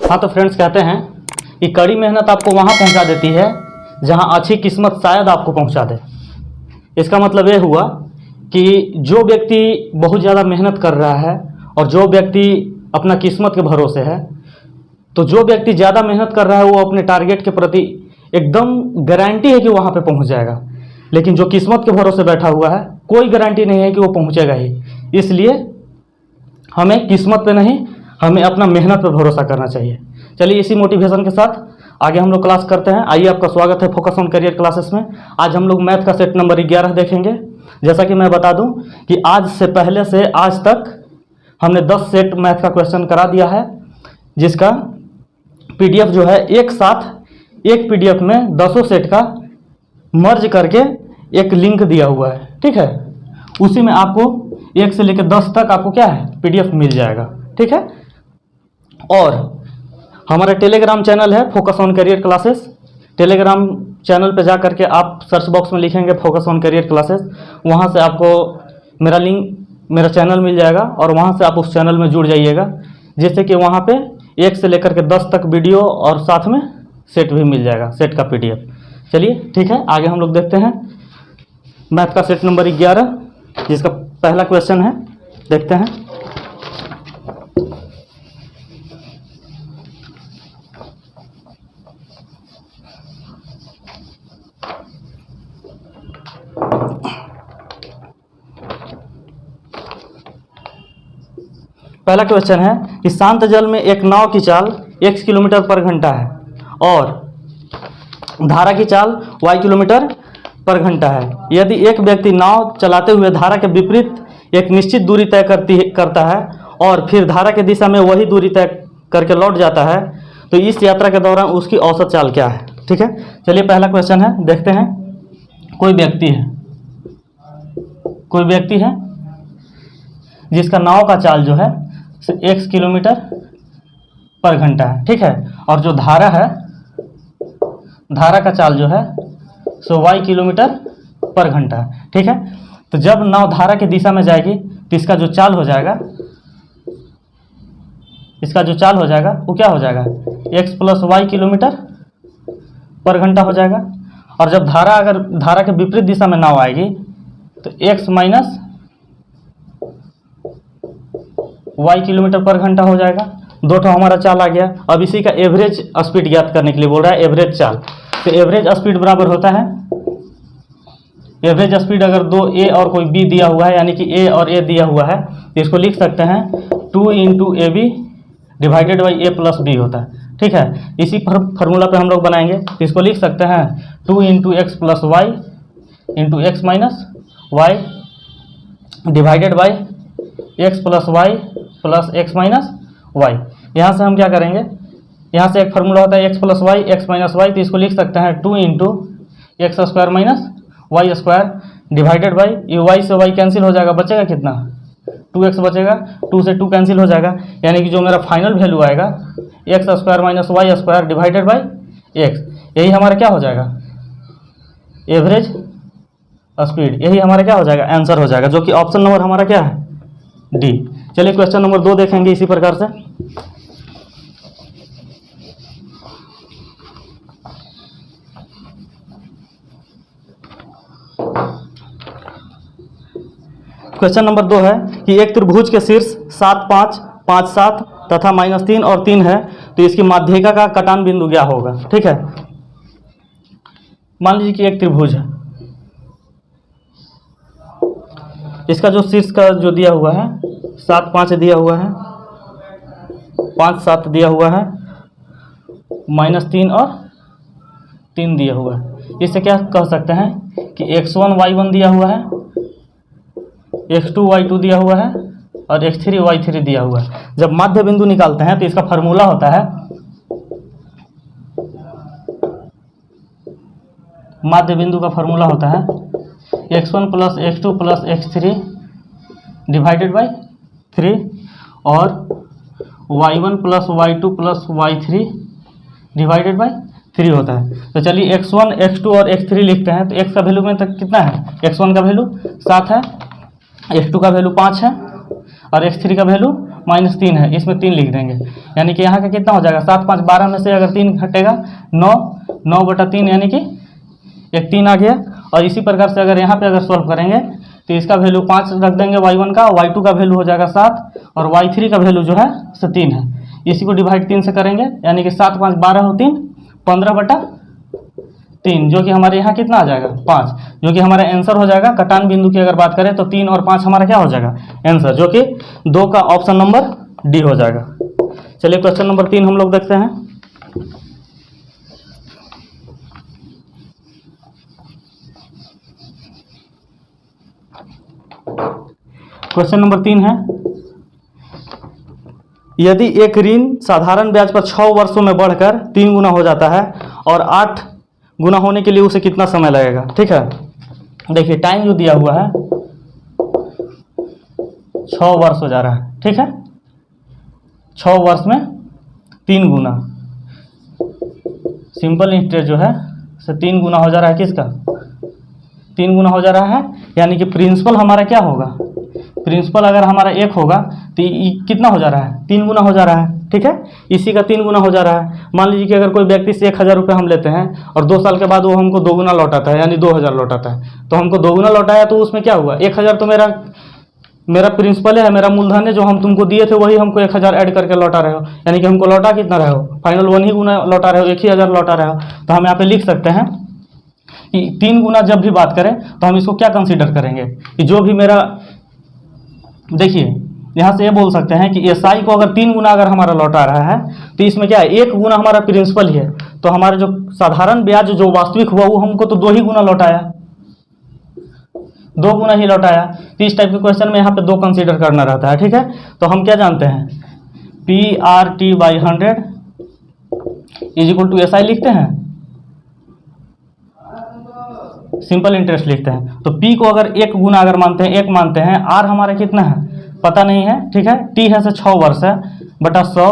हाँ तो फ्रेंड्स, कहते हैं कि कड़ी मेहनत आपको वहाँ पहुँचा देती है जहाँ अच्छी किस्मत शायद आपको पहुँचा दे। इसका मतलब ये हुआ कि जो व्यक्ति बहुत ज़्यादा मेहनत कर रहा है और जो व्यक्ति अपना किस्मत के भरोसे है, तो जो व्यक्ति ज़्यादा मेहनत कर रहा है वो अपने टारगेट के प्रति एकदम गारंटी है कि वहाँ पे पहुँच जाएगा। लेकिन जो किस्मत के भरोसे बैठा हुआ है, कोई गारंटी नहीं है कि वो पहुँचेगा ही। इसलिए हमें किस्मत पे नहीं, हमें अपना मेहनत पे भरोसा करना चाहिए। चलिए इसी मोटिवेशन के साथ आगे हम लोग क्लास करते हैं। आइए, आपका स्वागत है फोकस ऑन करियर क्लासेस में। आज हम लोग मैथ का सेट नंबर 11 देखेंगे। जैसा कि मैं बता दूं कि आज से पहले से आज तक हमने 10 सेट मैथ का क्वेश्चन करा दिया है, जिसका पीडीएफ जो है एक साथ एक पीडीएफ में 10 सेट का मर्ज करके एक लिंक दिया हुआ है। ठीक है, उसी में आपको 1 से लेकर 10 तक आपको क्या है पीडीएफ मिल जाएगा। ठीक है, और हमारा टेलीग्राम चैनल है focus on career classes. Telegram channel पे जा करके आप सर्च बॉक्स में लिखेंगे फोकस ऑन करियर क्लासेस, वहाँ से आपको मेरा लिंक, मेरा चैनल मिल जाएगा और वहाँ से आप उस चैनल में जुड़ जाइएगा, जिससे कि वहाँ पे 1 से लेकर के 10 तक वीडियो और साथ में सेट भी मिल जाएगा, सेट का पीडीएफ। चलिए ठीक है, आगे हम लोग देखते हैं मैथ का सेट नंबर 11, जिसका पहला क्वेश्चन है। देखते हैं। पहला क्वेश्चन है कि शांत जल में एक नाव की चाल x किलोमीटर पर घंटा है और धारा की चाल y किलोमीटर पर घंटा है। यदि एक व्यक्ति नाव चलाते हुए धारा के विपरीत एक निश्चित दूरी तय करता है और फिर धारा की दिशा में वही दूरी तय करके लौट जाता है, तो इस यात्रा के दौरान उसकी औसत चाल क्या है। ठीक है, चलिए पहला क्वेश्चन है, देखते हैं। कोई व्यक्ति है जिसका नाव का चाल जो है x किलोमीटर पर घंटा है। ठीक है, और जो धारा है, धारा का चाल जो है सो y किलोमीटर पर घंटा है। ठीक है, तो जब नाव धारा की दिशा में जाएगी तो इसका जो चाल हो जाएगा, वो क्या हो जाएगा, x प्लस वाई किलोमीटर पर घंटा हो जाएगा। और जब अगर धारा के विपरीत दिशा में नाव आएगी तो x माइनस y किलोमीटर पर घंटा हो जाएगा। दो ठो हमारा चाल आ गया। अब इसी का एवरेज स्पीड ज्ञात करने के लिए बोल रहा है, एवरेज चाल। तो एवरेज स्पीड बराबर होता है, एवरेज स्पीड अगर 2a और कोई b दिया हुआ है, यानी कि a और a दिया हुआ है, तो इसको लिख सकते हैं 2 × ab divided by a plus b होता है। ठीक है, इसी फार्मूला पे हम लोग बनाएंगे, तो इसको लिख सकते हैं 2 × x plus y into x minus y divided by x plus y plus x minus y. यहाँ से हम क्या करेंगे, यहाँ से एक फार्मूला होता है x plus y x minus y, तो इसको लिख सकते हैं 2 × x square minus y square divided by, ये वाई से वाई कैंसिल हो जाएगा, बचेगा कितना, 2x बचेगा, 2 से 2 कैंसिल हो जाएगा, यानी कि जो मेरा फाइनल वैल्यू आएगा x square minus y square divided by x, यही हमारा क्या हो जाएगा, एवरेज स्पीड। यही हमारा क्या हो जाएगा, आंसर हो जाएगा, जो कि ऑप्शन नंबर हमारा क्या है, डी। चलिए क्वेश्चन नंबर 2 देखेंगे इसी प्रकार से। क्वेश्चन नंबर 2 है कि एक त्रिभुज के शीर्ष 7, 5, 5, 7 तथा -3 और 3 है, तो इसकी माध्यिका का कटान बिंदु क्या होगा। ठीक है, मान लीजिए कि एक त्रिभुज है, इसका जो शीर्ष का जो दिया हुआ है 7, 5 दिया हुआ है, 5, 7 दिया हुआ है, -3 और 3 दिया हुआ है। इससे क्या कह सकते हैं कि x1 y1 दिया हुआ है, x2 y2 दिया हुआ है और x3 y3 दिया हुआ है। जब माध्य बिंदु निकालते हैं तो इसका फार्मूला होता है, माध्य बिंदु का फार्मूला होता है x1 plus x2 plus x3 divided by 3 और y1 plus y2 plus y3 divided by 3 होता है। तो चलिए x1, x2 और x3 लिखते हैं। तो x का वैल्यू में तक कितना है, x1 का वैल्यू 7 है, x2 का वैल्यू 5 है और x3 का वैल्यू -3 है, इसमें 3 लिख देंगे, यानी कि यहाँ का कितना हो जाएगा 7 5 12 में से अगर 3 घटेगा 9, 9/3 यानी कि एक 3 आ गया। और इसी प्रकार से अगर यहाँ पे अगर सॉल्व करेंगे तो इसका वैल्यू 5 रख देंगे y1 का, y2 का वैल्यू हो जाएगा 7 और y3 का वैल्यू जो है 3 है। इसी को डिवाइड 3 से करेंगे, यानी कि 7 5 12 हो 3, 15/3, जो कि हमारे यहाँ कितना आ जाएगा 5, जो कि हमारा आंसर हो जाएगा। कटान बिंदु की अगर बात करें तो 3 और 5 हमारा क्या हो जाएगा आंसर, जो कि 2 का ऑप्शन नंबर डी हो जाएगा। चलिए क्वेश्चन नंबर 3 हम लोग देखते हैं। क्वेश्चन नंबर 3 है, यदि एक ऋण साधारण ब्याज पर 6 वर्षों में बढ़कर 3 गुना हो जाता है और 8 गुना होने के लिए उसे कितना समय लगेगा। ठीक है, देखिए टाइम जो दिया हुआ है 6 वर्ष हो जा रहा है। ठीक है, 6 वर्ष में 3 गुना, सिंपल इंटरेस्ट जो है 3 गुना हो जा रहा है, किसका 3 गुना हो जा रहा है, यानी कि प्रिंसिपल हमारा क्या होगा, प्रिंसिपल अगर हमारा 1 होगा तो कितना हो जा रहा है 3 गुना हो जा रहा है। ठीक है, इसी का 3 गुना हो जा रहा है। मान लीजिए कि अगर कोई व्यक्ति से 1000 रुपये हम लेते हैं और 2 साल के बाद वो हमको 2 गुना लौटाता है, यानी 2000 लौटाता है, तो हमको 2 गुना लौटाया तो उसमें क्या हुआ 1000 तो मेरा प्रिंसिपल है, मेरा मूलधन है, जो हम तुमको दिए थे वही हमको 1000 ऐड करके लौटा रहे हो, यानी कि हमको लौटा कितना रहे हो, फाइनल 1 ही गुना लौटा रहे हो, 1000 लौटा रहे हो। तो हम यहाँ पे लिख सकते हैं कि 3 गुना जब भी बात करें तो हम इसको क्या कंसीडर करेंगे कि जो भी मेरा, देखिए यहाँ से ये बोल सकते हैं कि एसआई को अगर 3 गुना अगर हमारा लौटा रहा है तो इसमें क्या है 1 गुना हमारा प्रिंसिपल ही है, तो हमारा जो साधारण ब्याज जो वास्तविक हुआ वो हमको तो 2 ही गुना लौटाया, 2 गुना ही लौटाया। तो इस टाइप के क्वेश्चन में यहाँ पे 2 कंसीडर करना रहता है। ठीक है, तो हम क्या जानते हैं PRT/100 = SI लिखते हैं, सिंपल इंटरेस्ट लिखते हैं। तो P को अगर 1 गुना अगर मानते हैं, 1 मानते हैं, R हमारा कितना है पता नहीं है। ठीक है, T है से 6 वर्ष है बटा 100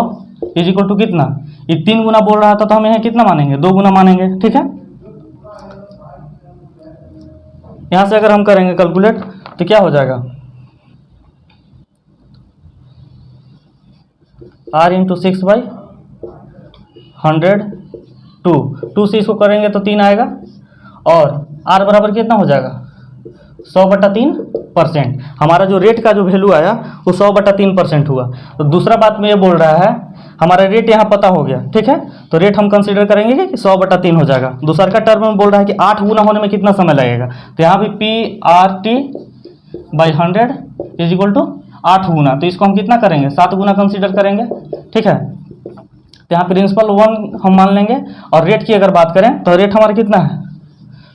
= कितना, ये 3 गुना बोल रहा था तो हम यहाँ कितना मानेंगे 2 गुना मानेंगे। ठीक है, यहाँ से अगर हम करेंगे कैलकुलेट तो क्या हो जाएगा R × 6/100 2 से इसको करेंगे तो 3 आएगा और R बराबर कितना हो जाएगा 100/3%। हमारा जो रेट का जो वैल्यू आया वो 100/3% हुआ। तो दूसरा बात में ये बोल रहा है हमारा रेट यहाँ पता हो गया। ठीक है, तो रेट हम कंसीडर करेंगे कि 100/3 हो जाएगा। दूसरा का टर्म में बोल रहा है कि 8 गुना होने में कितना समय लगेगा, तो यहाँ भी PRT/100 = 8 गुना, तो इसको हम कितना करेंगे 7 गुना कंसीडर करेंगे। ठीक है, तो यहाँ प्रिंसिपल 1 हम मान लेंगे और रेट की अगर बात करें तो रेट हमारा कितना है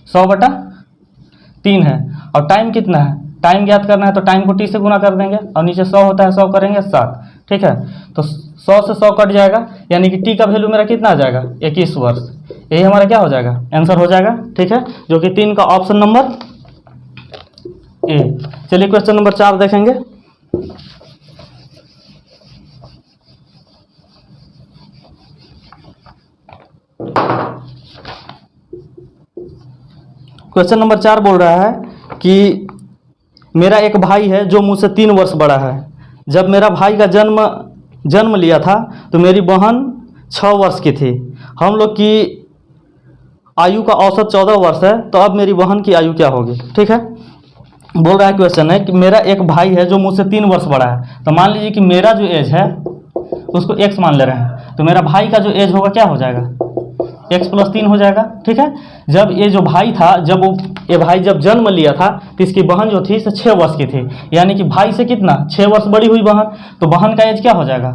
100/3 है और टाइम कितना है, टाइम ज्ञात करना है तो टाइम को T से गुना कर देंगे और नीचे 100 होता है 100 करेंगे 7। ठीक है, तो 100 से 100 कट जाएगा, यानी कि T का वैल्यू मेरा कितना आ जाएगा 21 वर्ष, यही हमारा क्या हो जाएगा आंसर हो जाएगा। ठीक है, जो कि 3 का ऑप्शन नंबर ए। चलिए क्वेश्चन नंबर 4 देखेंगे। क्वेश्चन नंबर 4 बोल रहा है कि मेरा एक भाई है जो मुझसे 3 वर्ष बड़ा है। जब मेरा भाई का जन्म लिया था तो मेरी बहन 6 वर्ष की थी। हम लोग की आयु का औसत 14 वर्ष है, तो अब मेरी बहन की आयु क्या होगी। ठीक है, बोल रहा है क्वेश्चन है कि मेरा एक भाई है जो मुझसे 3 वर्ष बड़ा है। तो मान लीजिए कि मेरा जो एज है उसको x मान ले रहे हैं, तो मेरा भाई का जो एज होगा क्या हो जाएगा x + 3 हो जाएगा। ठीक है, जब ये जो भाई था ये भाई जब जन्म लिया था तो इसकी बहन जो थी 6 वर्ष की थी, यानी कि भाई से कितना 6 वर्ष बड़ी हुई बहन, तो बहन का एज क्या हो जाएगा,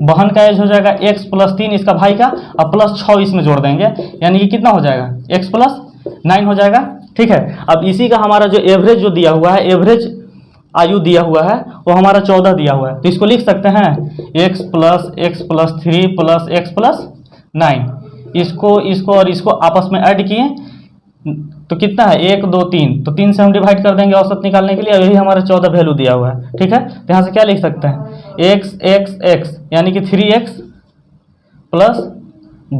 बहन का एज हो जाएगा x + 3 इसका भाई का और +6 इसमें जोड़ देंगे, यानी कि कितना हो जाएगा x + 9 हो जाएगा। ठीक है, अब इसी का हमारा जो एवरेज जो दिया हुआ है, एवरेज आयु दिया हुआ है वो हमारा 14 दिया हुआ है, तो इसको लिख सकते हैं x + 3 + x + 9। इसको और इसको आपस में ऐड किए तो कितना है 1 2 3, तो 3 से हम डिवाइड कर देंगे औसत निकालने के लिए, यही हमारा 14 वैल्यू दिया हुआ है। ठीक है, तो यहाँ से क्या लिख सकते हैं x यानी कि 3x +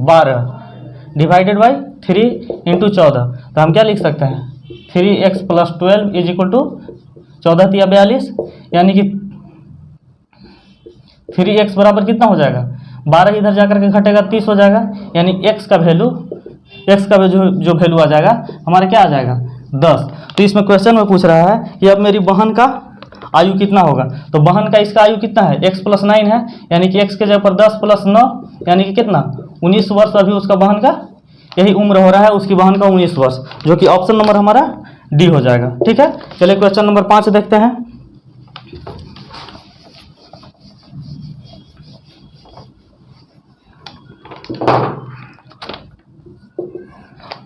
12 डिवाइडेड बाई 3 × 14, तो हम क्या लिख सकते हैं 3x + 12 = 14 × 42, यानी कि फिर एक्स बराबर कितना हो जाएगा, 12 इधर जाकर के घटेगा 30 हो जाएगा, यानी एक्स का वैल्यू जो वैल्यू आ जाएगा हमारा क्या आ जाएगा 10। तो इसमें क्वेश्चन में पूछ रहा है कि अब मेरी बहन का आयु कितना होगा, तो बहन का इसका आयु कितना है, x + 9 है, यानी कि x के जगह पर 10 + 9 यानी कि कितना 19 वर्ष अभी उसका बहन का यही उम्र हो रहा है, उसकी बहन का 19 वर्ष, जो कि ऑप्शन नंबर हमारा डी हो जाएगा। ठीक है, चलिए क्वेश्चन नंबर 5 देखते हैं।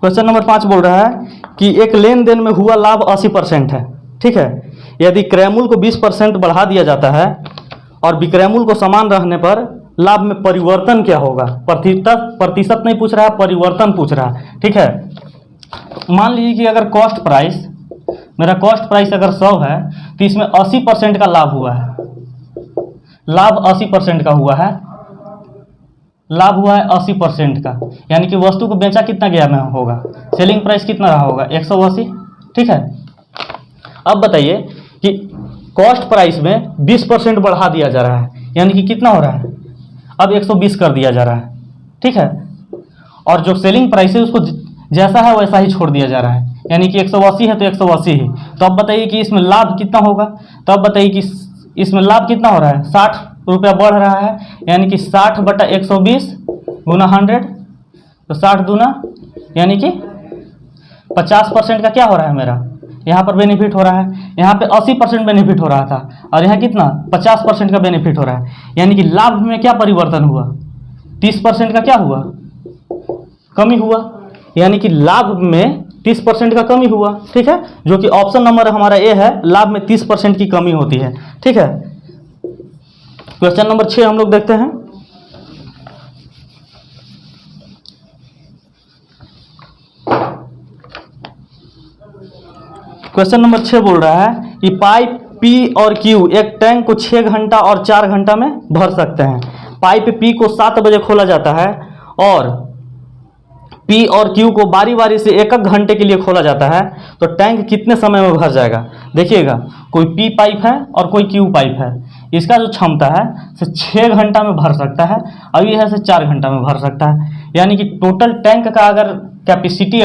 क्वेश्चन नंबर 5 बोल रहा है कि एक लेन देन में हुआ लाभ 80% है। ठीक है, यदि क्रय मूल्य को 20% बढ़ा दिया जाता है और विक्रय मूल्य को समान रहने पर लाभ में परिवर्तन क्या होगा। प्रतिशत नहीं पूछ रहा है, परिवर्तन पूछ रहा है। ठीक है, मान लीजिए कि अगर मेरा कॉस्ट प्राइस अगर 100 है तो इसमें 80% का लाभ हुआ है, लाभ 80% का हुआ है, लाभ हुआ है 80% का, यानी कि वस्तु को बेचा कितना गया में होगा, सेलिंग प्राइस कितना रहा होगा 180। ठीक है, अब बताइए कि कॉस्ट प्राइस में 20% बढ़ा दिया जा रहा है, यानी कि कितना हो रहा है, अब 120 कर दिया जा रहा है। ठीक है, और जो सेलिंग प्राइस है उसको जैसा है वैसा ही छोड़ दिया जा रहा है, यानी कि 180 है तो 180 ही। तो अब बताइए कि इसमें लाभ कितना होगा, तो अब बताइए कि इसमें लाभ कितना हो रहा है, 60 रुपया बढ़ रहा है, यानी कि 60/120 गुना 100, तो 60 दूना यानी कि 50% का क्या हो रहा है मेरा यहाँ पर बेनिफिट हो रहा है। यहाँ पे 80% बेनिफिट हो रहा था और यहाँ कितना 50% का बेनिफिट हो रहा है, यानी कि लाभ में क्या परिवर्तन हुआ, 30% का क्या हुआ, कमी हुआ, यानी कि लाभ में 30% का कमी हुआ। ठीक है, जो कि ऑप्शन नंबर हमारा ए है, लाभ में 30% की कमी होती है। ठीक है, क्वेश्चन नंबर 6 हम लोग देखते हैं। क्वेश्चन नंबर 6 बोल रहा है कि पाइप P और Q एक टैंक को 6 घंटा और 4 घंटा में भर सकते हैं। पाइप P को 7 बजे खोला जाता है और P और Q को बारी बारी से एक एक घंटे के लिए खोला जाता है, तो टैंक कितने समय में भर जाएगा। देखिएगा, कोई P पाइप है और कोई Q पाइप है, इसका जो क्षमता है से 6 घंटा में भर सकता है और ये है से 4 घंटा में भर सकता है, यानी कि टोटल टैंक का अगर कैपेसिटी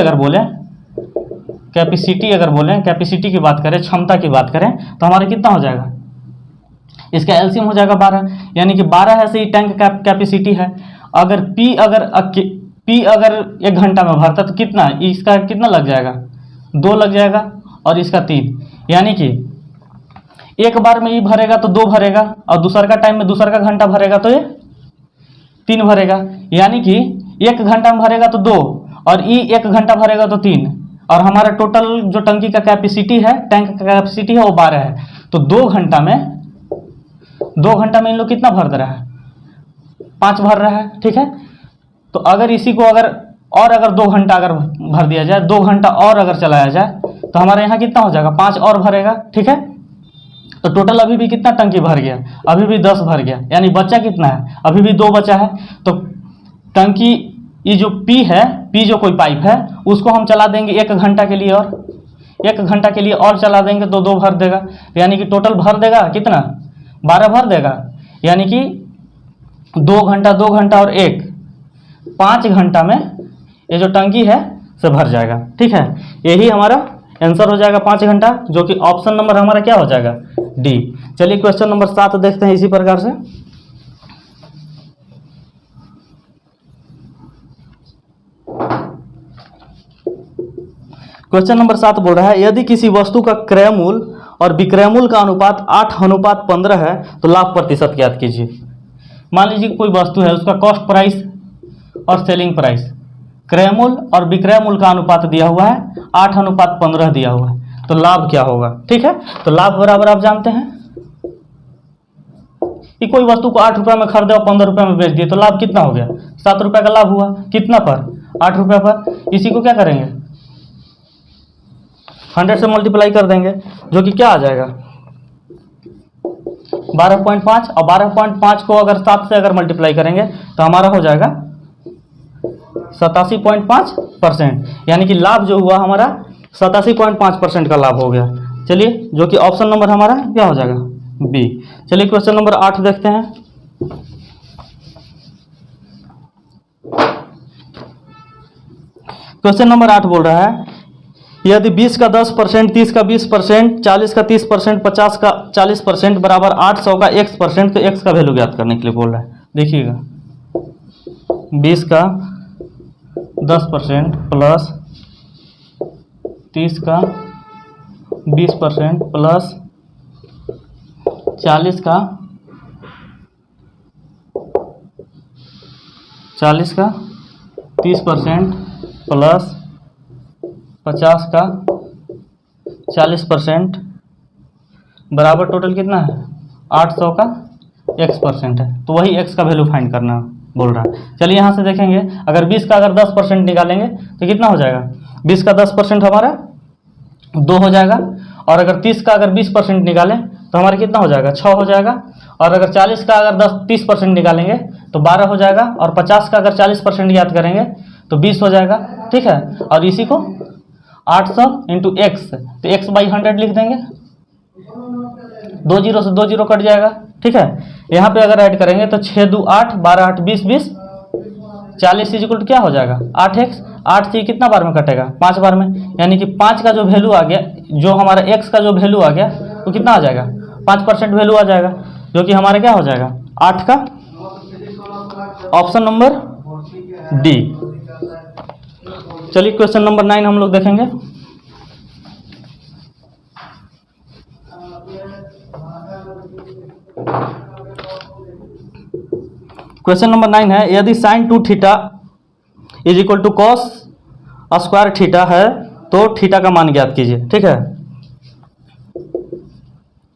कैपेसिटी की बात करें, क्षमता की बात करें, तो हमारा कितना हो जाएगा, इसका एलसीएम हो जाएगा 12, यानी कि 12 है से ही टैंक कैपेसिटी है। अगर P अगर 1 घंटा में भरता तो कितना, इसका कितना लग जाएगा, 2 लग जाएगा और इसका 3, यानी कि एक बार में ये भरेगा तो 2 भरेगा और दूसर का टाइम में दूसर का घंटा भरेगा तो ये 3 भरेगा, यानी कि 1 घंटा में भरेगा तो 2 और ये 1 घंटा भरेगा तो 3, और हमारा टोटल जो टंकी का कैपेसिटी है, टैंक का कैपेसिटी है वो 12 है। तो 2 घंटा में इन लोग कितना भर दे रहा है, 5 भर रहा है। ठीक है, तो अगर इसी को अगर 2 घंटा अगर भर दिया जाए, 2 घंटा और अगर चलाया जाए तो हमारे यहाँ कितना हो जाएगा, 5 और भरेगा। ठीक है, तो टोटल अभी भी कितना टंकी भर गया, अभी भी 10 भर गया, यानी बचा कितना है, अभी भी 2 बचा है। तो टंकी ये जो P है, P जो कोई पाइप है उसको हम चला देंगे 1 घंटा के लिए, और 1 घंटा के लिए और चला देंगे तो 2 भर देगा, यानी कि टोटल भर देगा कितना, 12 भर देगा, यानी कि 2 घंटा और 1, 5 घंटा में ये जो टंकी है से भर जाएगा। ठीक है, यही हमारा आंसर हो जाएगा 5 घंटा, जो कि ऑप्शन नंबर हमारा क्या हो जाएगा, डी। चलिए क्वेश्चन नंबर 7 देखते हैं इसी प्रकार से। क्वेश्चन नंबर 7 बोल रहा है, यदि किसी वस्तु का क्रय मूल्य और विक्रय मूल्य का अनुपात 8:15 है तो लाभ प्रतिशत ज्ञात कीजिए। मान लीजिए कोई वस्तु है, उसका कॉस्ट प्राइस और सेलिंग प्राइस, क्रय मूल्य और विक्रय मूल्य का अनुपात दिया हुआ है, 8:15 दिया हुआ है, तो लाभ क्या होगा। ठीक है, तो लाभ बराबर आप जानते हैं कि कोई वस्तु को 8 रुपये में खरीदे और 15 रुपये में बेच दिए तो लाभ कितना हो गया, 7 रुपये का लाभ हुआ, कितना पर, 8 रुपये पर। इसी को क्या करेंगे, 100 से मल्टीप्लाई कर देंगे, जो कि क्या आ जाएगा 12.5, और 12.5 को अगर 7 से अगर मल्टीप्लाई करेंगे तो हमारा हो जाएगा 87.5%, यानी कि लाभ जो हुआ हमारा 87.5% का लाभ हो गया। चलिए, जो कि ऑप्शन नंबर हमारा क्या हो जाएगा, बी। चलिए क्वेश्चन नंबर 8 देखते हैं। क्वेश्चन नंबर 8 बोल रहा है यदि 20 का 10%, 30 का 20%, 40 का 30%, 50 का 40% बराबर 800 का x%, तो x का वैल्यू ज्ञात करने के लिए बोल रहा है। देखिएगा 20 का 10% प्लस 30 का 20% प्लस 40 का 30% प्लस 50 का 40% बराबर टोटल कितना है 800 का x% है। तो वही x का वैल्यू फाइंड करना बोल रहा है। चलिए यहाँ से देखेंगे, अगर 20 का अगर 10% निकालेंगे तो कितना हो जाएगा, 20 का 10% हमारा 2 हो जाएगा, और अगर 30 का अगर 20% निकालें तो हमारा कितना हो जाएगा 6 हो जाएगा, और अगर 40 का अगर 30% निकालेंगे तो 12 हो जाएगा, और 50 का अगर 40% याद करेंगे तो 20 हो जाएगा। ठीक है, और इसी को 800 इंटू एक्स, तो x बाई 100 लिख देंगे, 2 जीरो से 2 जीरो कट जाएगा। ठीक है, यहाँ पे अगर ऐड करेंगे तो 6 2 8, 12 8 20, 20 40 इक्वल टू क्या हो जाएगा 8x, 8 से कितना बार में कटेगा 5 बार में, यानी कि 5 का जो वैल्यू आ गया, जो हमारा x का जो वैल्यू आ गया वो कितना आ जाएगा 5% वैल्यू आ जाएगा, जो कि हमारा क्या हो जाएगा 8 का ऑप्शन नंबर डी। चलिए क्वेश्चन नंबर 9 हम लोग देखेंगे। क्वेश्चन नंबर 9 है यदि sine 2 theta is equal to cos square theta है तो थीटा का मान ज्ञात कीजिए। ठीक है,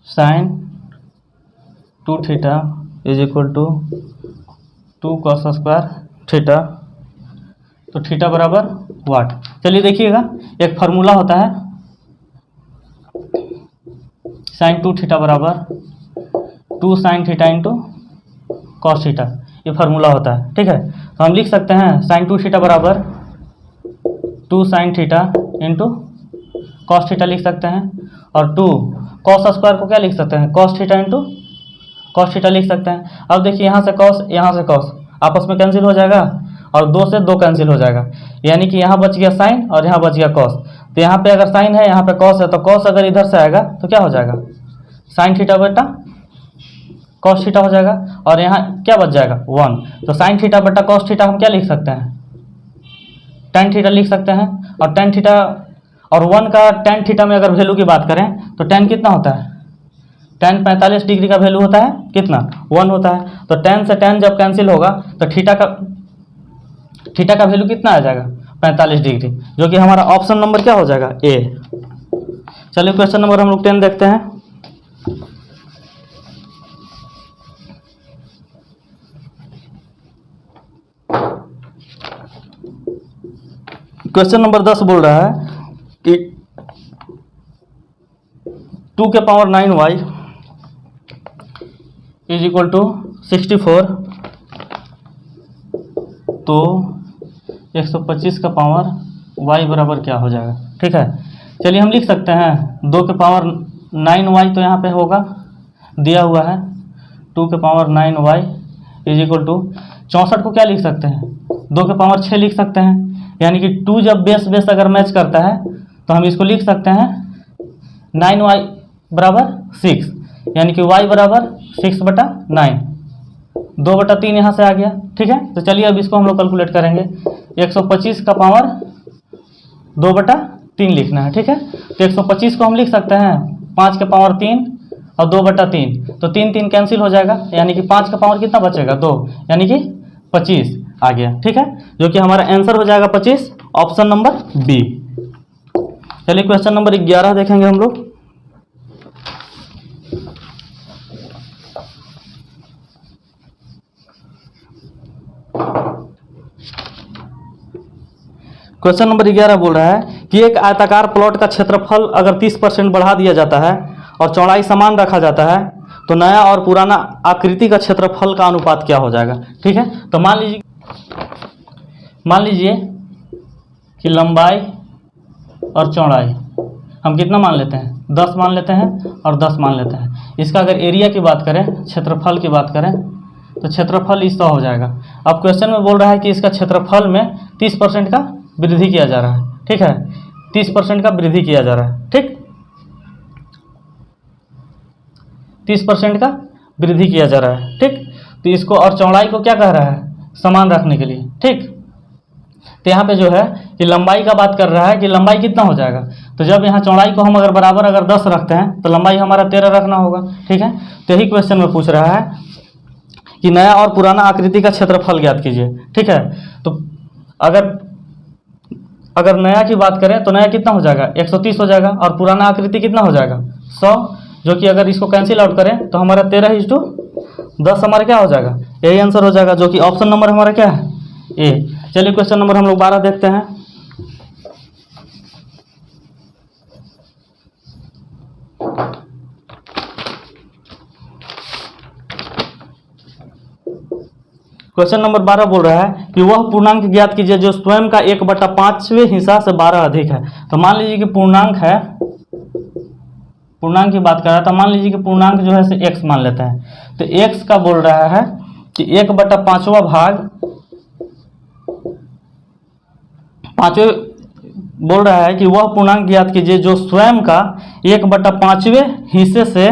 sine 2 theta is equal to 2 cos square theta, तो थीटा बराबर वाट। चलिए देखिएगा, एक फार्मूला होता है साइन 2 थीटा बराबर 2 sine theta into cos theta, ये फार्मूला होता है। ठीक है, तो हम लिख सकते हैं साइन 2 थीटा बराबर 2 sine theta into cos theta लिख सकते हैं, और 2 कॉस स्क्वायर को क्या लिख सकते हैं cos theta into cos theta लिख सकते हैं। अब देखिए यहाँ से कॉस यहाँ से कॉस आपस में कैंसिल हो जाएगा, और 2 से 2 कैंसिल हो जाएगा, यानी कि यहाँ बच गया साइन और यहाँ बच गया कॉस। तो यहाँ पे अगर साइन है यहाँ पे कॉस है, तो कॉस अगर इधर से आएगा तो क्या हो जाएगा साइन थीटा बटा कॉस थीटा हो जाएगा, और यहाँ क्या बच जाएगा 1। तो साइन थीटा बटा कॉस थीटा हम क्या लिख सकते हैं टेन थीटा लिख सकते हैं, और टेन थीटा और 1 का टेन थीटा में अगर वैल्यू की बात करें तो टेन कितना होता है, टेन 45 डिग्री का वैल्यू होता है कितना 1 होता है। तो टेन से टेन जब कैंसिल होगा तो थीटा का वैल्यू कितना आ जाएगा 45 डिग्री, जो कि हमारा ऑप्शन नंबर क्या हो जाएगा ए। चलिए क्वेश्चन नंबर हम लोग 10 देखते हैं। क्वेश्चन नंबर 10 बोल रहा है कि 2 के power 9y is equal to 64, तो 125 का पावर y बराबर क्या हो जाएगा। ठीक है, चलिए हम लिख सकते हैं 2 के पावर 9y, तो यहाँ पे होगा दिया हुआ है 2 के power 9y is equal to 64 को क्या लिख सकते हैं 2 के पावर 6 लिख सकते हैं, यानी कि 2 जब बेस अगर मैच करता है तो हम इसको लिख सकते हैं 9y बराबर 6, यानी कि y बराबर 6 बटा 9, 2 बटा 3 यहाँ से आ गया। ठीक है, तो चलिए अब इसको हम लोग कैलकुलेट करेंगे, 125 का पावर 2 बटा 3 लिखना है। ठीक है, तो 125 को हम लिख सकते हैं 5 के पावर 3 और 2 बटा 3, तो 3 3 कैंसिल हो जाएगा, यानी कि 5 का पावर कितना बचेगा 2, यानी कि 25 आ गया। ठीक है, जो कि हमारा आंसर हो जाएगा 25, ऑप्शन नंबर बी। चलिए क्वेश्चन नंबर 11 देखेंगे हम लोग। क्वेश्चन नंबर 11 बोल रहा है कि एक आयताकार प्लॉट का क्षेत्रफल अगर 30% बढ़ा दिया जाता है और चौड़ाई समान रखा जाता है तो नया और पुराना आकृति का क्षेत्रफल का अनुपात क्या हो जाएगा। ठीक है, तो मान लीजिए कि लंबाई और चौड़ाई हम कितना मान लेते हैं 10 मान लेते हैं और 10 मान लेते हैं। इसका अगर एरिया की बात करें, क्षेत्रफल की बात करें तो क्षेत्रफल इस 100 हो जाएगा। अब क्वेश्चन में बोल रहा है कि इसका क्षेत्रफल में 30% का वृद्धि किया जा रहा है, ठीक है, 30% का वृद्धि किया जा रहा है, ठीक, 30% का वृद्धि किया जा रहा है, ठीक। तो इसको और चौड़ाई को क्या कह रहा है, समान रखने के लिए, ठीक। तो यहाँ पे जो है कि लंबाई का बात कर रहा है कि लंबाई कितना हो जाएगा। तो जब यहाँ चौड़ाई को हम अगर बराबर अगर 10 रखते हैं तो लंबाई हमारा 13 रखना होगा, ठीक है। तो यही क्वेश्चन में पूछ रहा है कि नया और पुराना आकृति का क्षेत्रफल ज्ञात कीजिए, ठीक है। तो अगर नया की बात करें तो नया कितना हो जाएगा, 130 हो जाएगा, और पुराना आकृति कितना हो जाएगा, 100, जो कि अगर इसको कैंसिल आउट करें तो हमारा 13:10 हमारा क्या हो जाएगा, यही आंसर हो जाएगा, जो कि ऑप्शन नंबर हमारा क्या है, ए। चलिए क्वेश्चन नंबर हम लोग 12 देखते हैं। क्वेश्चन नंबर 12 बोल रहा है कि वह पूर्णांक ज्ञात कीजिए जो स्वयं का 1/5वें हिस्सा से 12 अधिक है। तो मान लीजिए कि पूर्णांक है, पूर्णांक की बात कर रहा है, तो मान लीजिए कि पूर्णांक जो है से x मान लेते हैं। तो x का बोल रहा है कि 1/5वां भाग, पांचवें बोल रहा है कि वह पूर्णांक ज्ञात कीजिए जो स्वयं का 1/5वें हिस्से से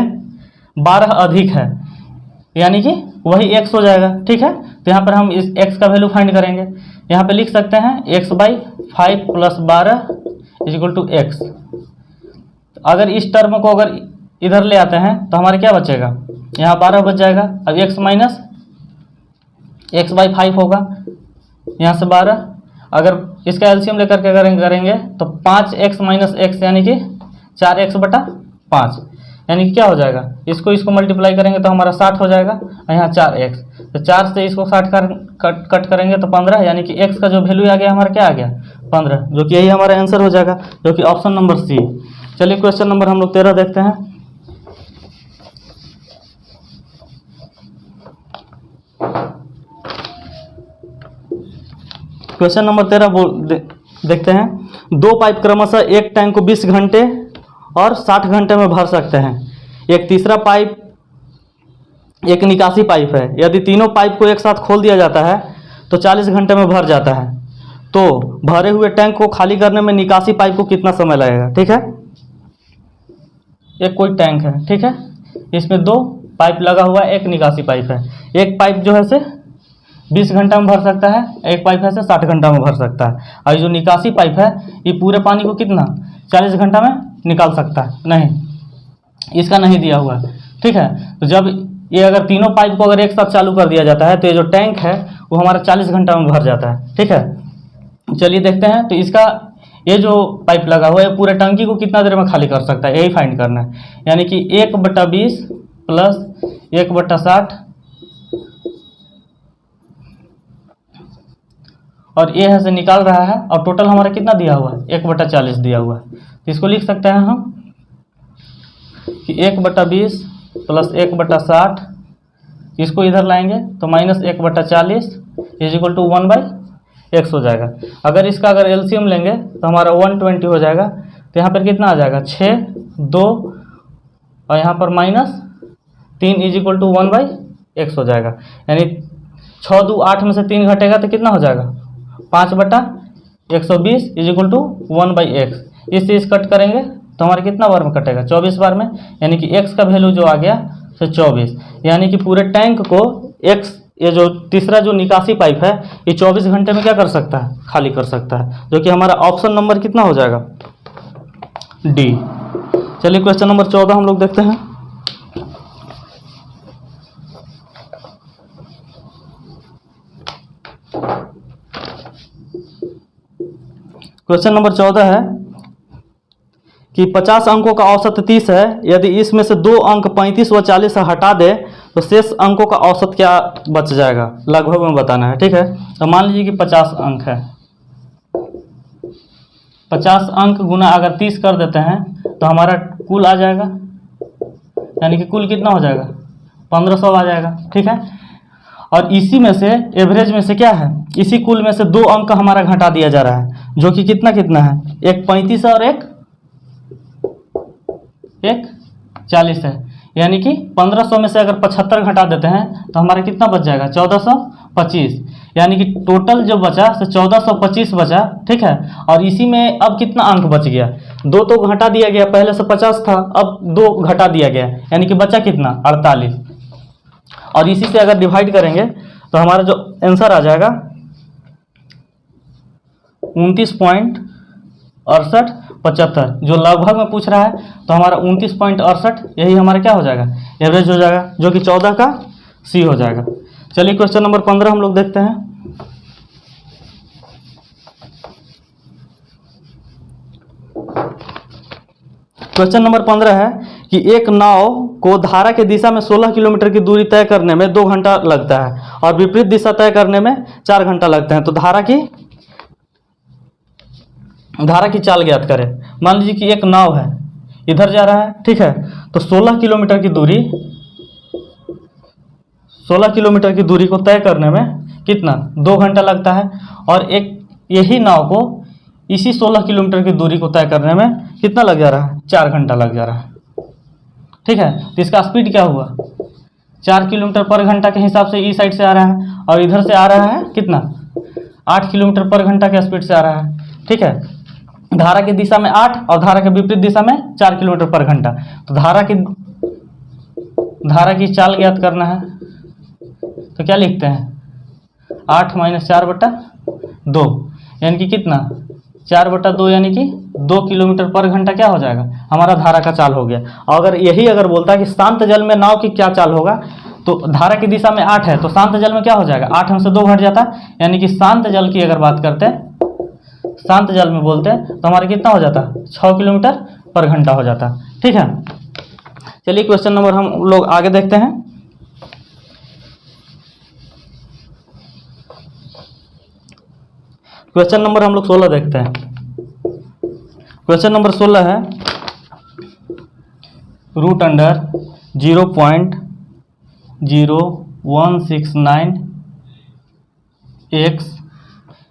12 अधिक है, यानी कि वही x हो जाएगा, ठीक है। तो यहाँ पर हम इस x का वैल्यू फाइंड करेंगे। यहाँ पे लिख सकते हैं x/5 + 12 = x। अगर इस टर्म को अगर इधर ले आते हैं तो हमारे क्या बचेगा, यहाँ 12 बच जाएगा। अब x माइनस x/5 होगा, यहाँ से 12, अगर इसका एलसीएम लेकर के करेंगे तो 5x - x यानी कि 4x/5, यानी कि क्या हो जाएगा, इसको मल्टीप्लाई करेंगे तो हमारा 60 हो जाएगा, और यहाँ 4x, तो 4 से इसको 60 कट करेंगे तो 15, यानी कि x का जो वैल्यू आ गया हमारा क्या आ गया, 15, जो कि यही हमारा आंसर हो जाएगा, जो कि ऑप्शन नंबर सी। चलिए क्वेश्चन नंबर हम लोग 13 देखते हैं। क्वेश्चन नंबर 13 देखते हैं। 2 पाइप क्रमशः एक टैंक को 20 घंटे और 60 घंटे में भर सकते हैं। एक तीसरा पाइप एक निकासी पाइप है। यदि तीनों पाइप को एक साथ खोल दिया जाता है तो 40 घंटे में भर जाता है। तो भरे हुए टैंक को खाली करने में निकासी पाइप को कितना समय लगेगा, ठीक है। एक कोई टैंक है, ठीक है, इसमें 2 पाइप लगा हुआ है, एक निकासी पाइप है। एक पाइप जो है से 20 घंटा में भर सकता है, एक पाइप है से 60 घंटा में भर सकता है, और जो निकासी पाइप है ये पूरे पानी को कितना 40 घंटा में निकाल सकता है, नहीं, इसका नहीं दिया हुआ है, ठीक है। तो जब ये अगर तीनों पाइप को अगर एक साथ चालू कर दिया जाता है तो ये जो टैंक है वो हमारा 40 घंटा में भर जाता है, ठीक है। चलिए देखते हैं। तो इसका ये जो पाइप लगा हुआ है पूरे टंकी को कितना देर में खाली कर सकता है, यही फाइंड करना है, यानी कि 1/20 + 1/60, और ये है से निकाल रहा है, और टोटल हमारा कितना दिया हुआ है, 1/40 दिया हुआ है। तो इसको लिख सकते हैं हम कि 1/20 + 1/60, इसको इधर लाएंगे तो -1/40 = 1/x हो जाएगा। अगर इसका अगर एलसीएम लेंगे तो हमारा 120 हो जाएगा। तो यहाँ पर कितना आ जाएगा, 6, 2 और यहाँ पर -3 = 1/x हो जाएगा, यानी 6 2 8 में से 3 घटेगा तो कितना हो जाएगा, 5/120 = 1/x। इससे इस कट करेंगे तो हमारे कितना बार में कटेगा, 24 बार में, यानी कि x का वैल्यू जो आ गया तो 24, यानी कि पूरे टैंक को x, ये जो तीसरा जो निकासी पाइप है ये 24 घंटे में क्या कर सकता है, खाली कर सकता है, जो कि हमारा ऑप्शन नंबर कितना हो जाएगा, डी। चलिए क्वेश्चन नंबर 14 हम लोग देखते हैं। क्वेश्चन नंबर 14 है कि 50 अंकों का औसत 30 है। यदि इसमें से 2 अंक 35 व 40 से हटा दे तो शेष अंकों का औसत क्या बच जाएगा, लगभग में बताना है, ठीक है। तो मान लीजिए कि 50 अंक है, 50 अंक गुना अगर 30 कर देते हैं तो हमारा कुल आ जाएगा, यानी कि कुल कितना हो जाएगा, 1500 आ जाएगा, ठीक है। और इसी में से एवरेज में से क्या है, इसी कुल में से 2 अंक हमारा घटा दिया जा रहा है, जो कि कितना कितना है, एक 35 है और एक 40 है, यानी कि 1500 में से अगर 75 घटा देते हैं तो हमारा कितना बच जाएगा 1425, यानी कि टोटल जो बचा तो 1425 बचा, ठीक है। और इसी में अब कितना अंक बच गया, 2 तो घटा दिया गया, पहले से 50 था, अब 2 घटा दिया गया, यानी कि बचा कितना 48। और इसी से अगर डिवाइड करेंगे तो हमारा जो आंसर आ जाएगा 29.6875, जो लगभग में पूछ रहा है, तो हमारा 29.68 यही हमारा क्या हो जाएगा, एवरेज हो जाएगा, जो कि 14 का सी हो जाएगा। चलिए क्वेश्चन नंबर 15 हम लोग देखते हैं। क्वेश्चन नंबर 15 है कि एक नाव को धारा की दिशा में 16 किलोमीटर की दूरी तय करने में 2 घंटा लगता है और विपरीत दिशा तय करने में 4 घंटा लगते हैं, तो धारा की चाल ज्ञात करें। मान लीजिए कि एक नाव है, इधर जा रहा है, ठीक है, तो 16 किलोमीटर की दूरी को तय करने में कितना 2 घंटा लगता है, और एक यही नाव को इसी 16 किलोमीटर की दूरी को तय करने में कितना लग जा रहा है, 4 घंटा लग जा रहा है, ठीक है। तो इसका स्पीड क्या हुआ, 4 किलोमीटर पर घंटा के हिसाब से इस साइड से आ रहा है, और इधर से आ रहा है कितना 8 किलोमीटर पर घंटा के स्पीड से आ रहा है, ठीक है। धारा की दिशा में 8 और धारा के विपरीत दिशा में 4 किलोमीटर पर घंटा, तो धारा की चाल ज्ञात करना है, तो क्या लिखते हैं 8 - 4/2, यानी कि कितना 4/2, यानी कि 2 किलोमीटर पर घंटा क्या हो जाएगा, हमारा धारा का चाल हो गया। और अगर बोलता है कि शांत जल में नाव की क्या चाल होगा, तो धारा की दिशा में 8 है, तो शांत जल में क्या हो जाएगा, 8 में से 2 घट जाता, यानी कि शांत जल की अगर बात करते हैं, शांत जल में बोलते हैं, तो हमारा कितना हो जाता 6 किलोमीटर पर घंटा हो जाता, ठीक है। चलिए क्वेश्चन नंबर हम लोग आगे देखते हैं। क्वेश्चन नंबर हम लोग 16 देखते हैं। क्वेश्चन नंबर 16 है √0.0169x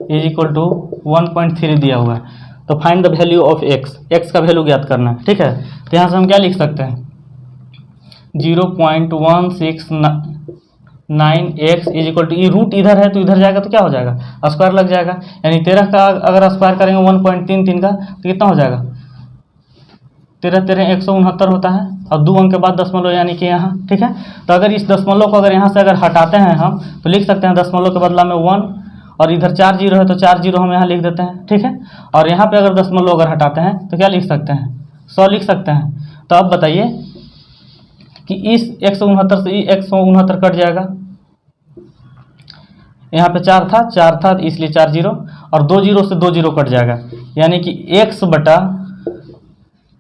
= 1.3 दिया हुआ है, तो find the value of x का वैल्यू ज्ञात करना है, ठीक है। तो यहाँ से हम क्या लिख सकते हैं 0.169x = रूट इधर है तो इधर जाएगा तो क्या हो जाएगा, स्क्वायर लग जाएगा, यानी 13 का अगर स्क्वायर करेंगे 1.33 का तो कितना हो जाएगा 13 169 होता है, और 2 अंक के बाद दशमलव, यानी कि यहाँ, ठीक है। तो अगर इस दशमलव को अगर यहाँ से अगर हटाते हैं हम, तो लिख सकते हैं दशमलव के बदला में 1, और इधर 4 जीरो है तो 4 जीरो हम यहाँ लिख देते हैं, ठीक है। और यहाँ पे अगर दशमलव अगर हटाते हैं तो क्या लिख सकते हैं 100 लिख सकते हैं। तो अब बताइए कि इस 169 से 169 कट जाएगा, यहाँ पे 4 था इसलिए 4 जीरो, और 2 जीरो से 2 जीरो कट जाएगा, यानी कि x/100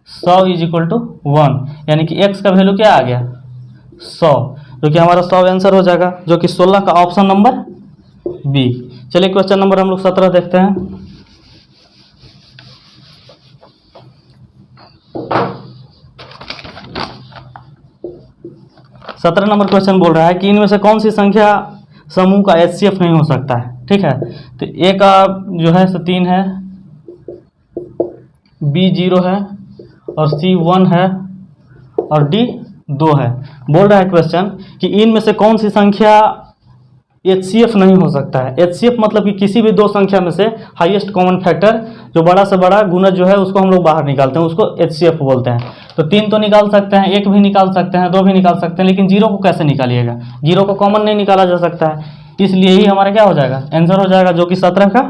= 1, यानी कि x का वैल्यू क्या आ गया 100, जो कि हमारा 100 आंसर हो जाएगा, जो कि 16 का ऑप्शन नंबर बी। चलिए क्वेश्चन नंबर हम लोग 17 देखते हैं। सत्रह नंबर क्वेश्चन बोल रहा है कि इनमें से कौन सी संख्या समूह का HCF नहीं हो सकता है, ठीक है। तो ए का जो है 3 है, B 0 है, और C 1 है, और D 2 है। बोल रहा है क्वेश्चन कि इनमें से कौन सी संख्या HCF नहीं हो सकता है। HCF मतलब कि किसी भी 2 संख्या में से हाईएस्ट कॉमन फैक्टर, जो बड़ा से बड़ा गुणज जो है उसको हम लोग बाहर निकालते हैं, उसको HCF बोलते हैं। तो 3 तो निकाल सकते हैं, 1 भी निकाल सकते हैं, 2 भी निकाल सकते हैं, लेकिन 0 को कैसे निकालिएगा, 0 को कॉमन नहीं निकाला जा सकता है, इसलिए ही हमारा क्या हो जाएगा आंसर हो जाएगा, जो कि 17 का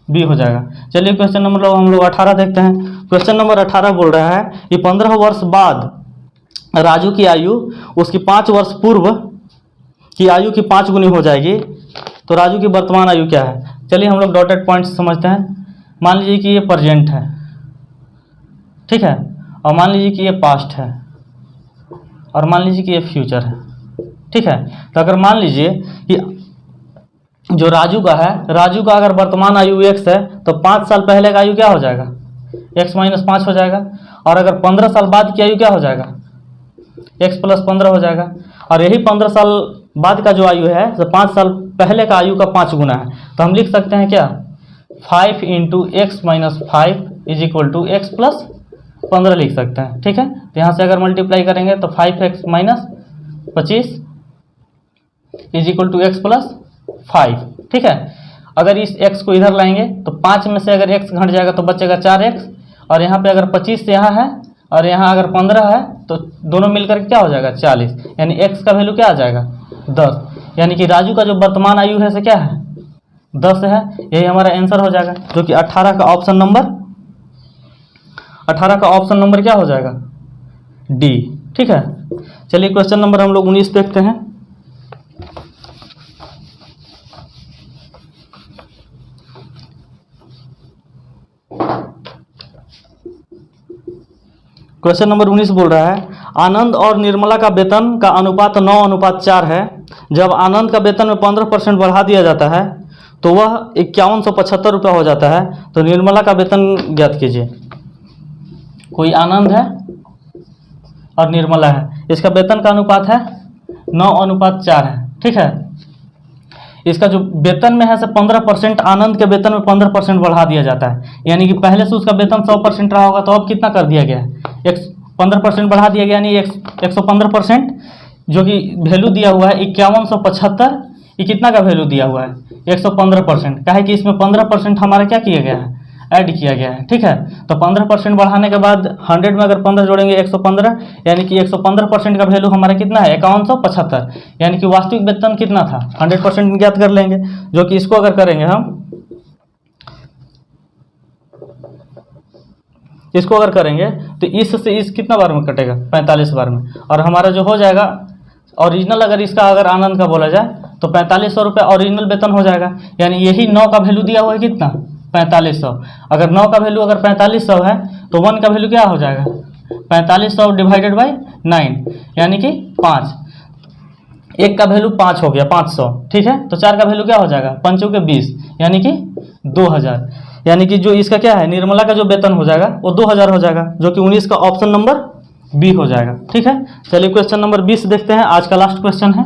बी हो जाएगा। चलिए क्वेश्चन नंबर हम लोग 18 देखते हैं। क्वेश्चन नंबर 18 बोल रहा है कि 15 वर्ष बाद राजू की आयु उसकी 5 वर्ष पूर्व की आयु की 5 गुनी हो जाएगी, तो राजू की वर्तमान आयु क्या है। चलिए हम लोग डॉटेड पॉइंट्स समझते हैं। मान लीजिए कि ये प्रेजेंट है, ठीक है, और मान लीजिए कि ये पास्ट है, और मान लीजिए कि ये फ्यूचर है, ठीक है। तो अगर मान लीजिए कि जो राजू का है, राजू का अगर वर्तमान आयु x है, तो 5 साल पहले का आयु क्या हो जाएगा x - 5 हो जाएगा, और अगर 15 साल बाद की आयु क्या हो जाएगा x + 15 हो जाएगा, और यही 15 साल बाद का जो आयु है, तो 5 साल पहले का आयु का 5 गुना है। तो हम लिख सकते हैं क्या 5 × x - 5 = x + 15 लिख सकते हैं, ठीक है। तो यहाँ से अगर मल्टीप्लाई करेंगे तो 5x minus 25 is equal to x plus 5, ठीक है। अगर इस x को इधर लाएंगे तो 5 में से अगर x घट जाएगा तो बचेगा 4x, और यहाँ पे अगर 25 यहाँ है और यहाँ अगर 15 है तो दोनों मिलकर क्या हो जाएगा 40, यानी x का वैल्यू क्या आ जाएगा 10, यानी कि राजू का जो वर्तमान आयु है से क्या है 10 है। यही हमारा आंसर हो जाएगा, जो कि 18 का ऑप्शन नंबर क्या हो जाएगा डी, ठीक है। चलिए क्वेश्चन नंबर हम लोग 19 देखते हैं। क्वेश्चन नंबर 19 बोल रहा है आनंद और निर्मला का वेतन का अनुपात 9:4 है। जब आनंद का वेतन में 15% बढ़ा दिया जाता है तो वह 5175 रुपया हो जाता है। तो निर्मला का वेतन ज्ञात कीजिए। कोई आनंद है और निर्मला है, इसका वेतन का अनुपात है 9:4 है, ठीक है। इसका जो वेतन में है से 15%, आनंद के वेतन में 15% बढ़ा दिया जाता है, यानी कि पहले से उसका वेतन 100% रहा होगा तो अब कितना कर दिया गया है 15% बढ़ा दिया गया, यानी 115%, जो कि वैल्यू दिया हुआ है 5175। ये कितना का वैल्यू दिया हुआ है 115%, क्या है कि इसमें 15% हमारा क्या किया गया है ऐड किया गया है, ठीक है। तो 15% बढ़ाने के बाद 100 में अगर 15 जोड़ेंगे 115, यानी कि 115% का वैल्यू हमारा कितना है 5175, यानी कि वास्तविक वेतन कितना था 100% ज्ञात कर लेंगे, जो कि इसको अगर करेंगे हम इसको अगर करेंगे तो इस से इस कितना बार में कटेगा 45 बार में, और हमारा जो हो जाएगा ओरिजिनल, अगर इसका अगर आनंद का बोला जाए तो 4500 रुपये ओरिजिनल वेतन हो जाएगा, यानी यही 9 का वैल्यू दिया हुआ है कितना 4500। अगर 9 का वैल्यू अगर 4500 है तो 1 का वैल्यू क्या हो जाएगा 4500 डिवाइडेड बाई 9, यानी कि 5। 1 का वैल्यू 5 हो गया 500, ठीक है। तो 4 का वैल्यू क्या हो जाएगा 5 के 20, यानी कि 2000, यानी कि जो इसका क्या है निर्मला का जो वेतन हो जाएगा वो 2000 हो जाएगा, जो कि 19 का ऑप्शन नंबर बी हो जाएगा, ठीक है। चलिए क्वेश्चन नंबर 20 देखते हैं, आज का लास्ट क्वेश्चन है।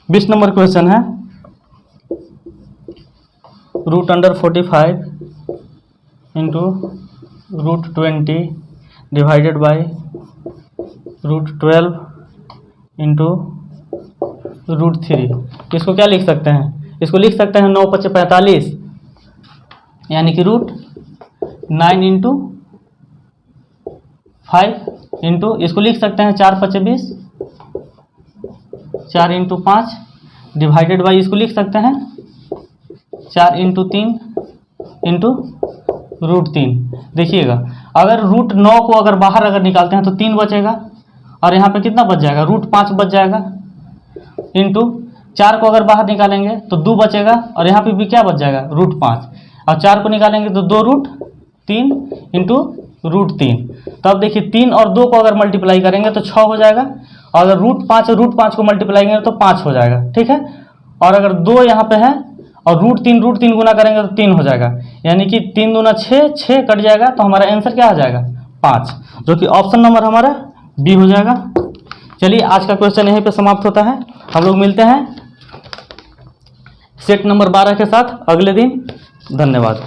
बीस नंबर क्वेश्चन है √45 इंटू √20 डिवाइडेड बाई √12 इंटू √3। इसको क्या लिख सकते हैं, इसको लिख सकते हैं 9×5 = 45, यानी कि √9 इंटू 5 इंटू इसको लिख सकते हैं 4×5 = 20, 4 इंटू 5 डिवाइडेड बाई इसको लिख सकते हैं 4 इंटू 3 इंटू √3। देखिएगा अगर √9 को अगर बाहर अगर निकालते हैं तो 3 बचेगा, और यहाँ पे कितना बच जाएगा √5 बच जाएगा, इंटू 4 को अगर बाहर निकालेंगे तो 2 बचेगा, और यहाँ पे भी क्या बच जाएगा √5, और 4 को निकालेंगे तो 2√3 इंटू √3। तो अब देखिए 3 और 2 को अगर मल्टीप्लाई करेंगे तो 6 हो जाएगा, और अगर √5 को मल्टीप्लाई करेंगे तो 5 हो जाएगा, ठीक है। और अगर 2 यहाँ पे है और √3 गुना करेंगे तो 3 हो जाएगा, यानी कि 3 दूना 6, 6 कट जाएगा, तो हमारा आंसर क्या आ जाएगा 5, जो कि ऑप्शन नंबर हमारा बी हो जाएगा। चलिए आज का क्वेश्चन यहीं पे समाप्त होता है, हम लोग मिलते हैं सेट नंबर 12 के साथ अगले दिन। धन्यवाद।